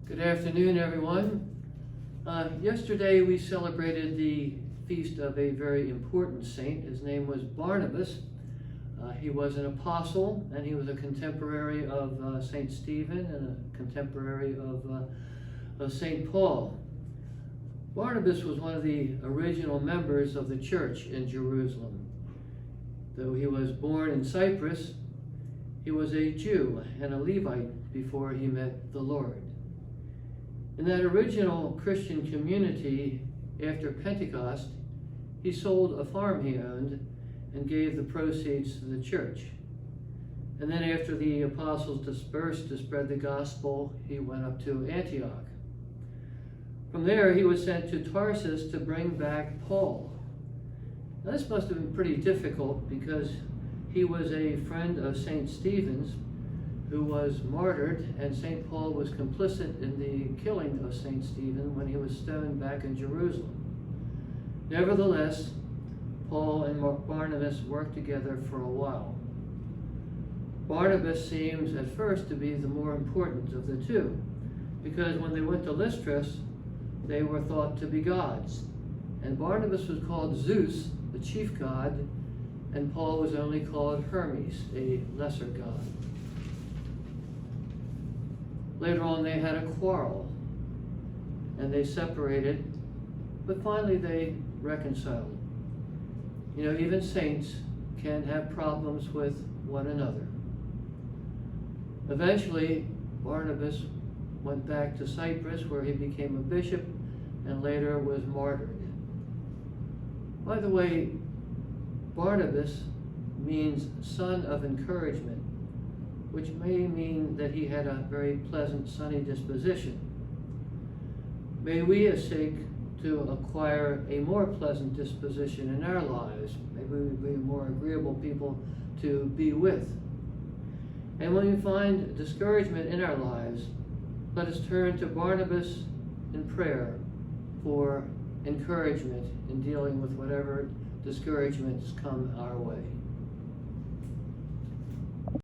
Good afternoon, everyone. Yesterday we celebrated the feast of a very important saint. His name was Barnabas. He was an apostle, and he was a contemporary of Saint Stephen and a contemporary of Saint Paul. Barnabas was one of the original members of the church in Jerusalem. Though he was born in Cyprus, he was a Jew and a Levite before he met the Lord. In that original Christian community, after Pentecost, he sold a farm he owned and gave the proceeds to the church. And then after the apostles dispersed to spread the gospel, he went up to Antioch. From there, he was sent to Tarsus to bring back Paul. Now, this must have been pretty difficult because he was a friend of St. Stephen's, who was martyred, and St. Paul was complicit in the killing of St. Stephen when he was stoned back in Jerusalem. Nevertheless, Paul and Barnabas worked together for a while. Barnabas seems at first to be the more important of the two, because when they went to Lystra, they were thought to be gods. And Barnabas was called Zeus, the chief god, and Paul was only called Hermes, a lesser god. Later on, they had a quarrel, and they separated, but finally they reconciled. You know, even saints can have problems with one another. Eventually, Barnabas went back to Cyprus, where he became a bishop and later was martyred. By the way, Barnabas means son of encouragement, which may mean that he had a very pleasant, sunny disposition. May we seek to acquire a more pleasant disposition in our lives. Maybe we be more agreeable people to be with. And when we find discouragement in our lives, let us turn to Barnabas in prayer for encouragement in dealing with whatever discouragements come our way.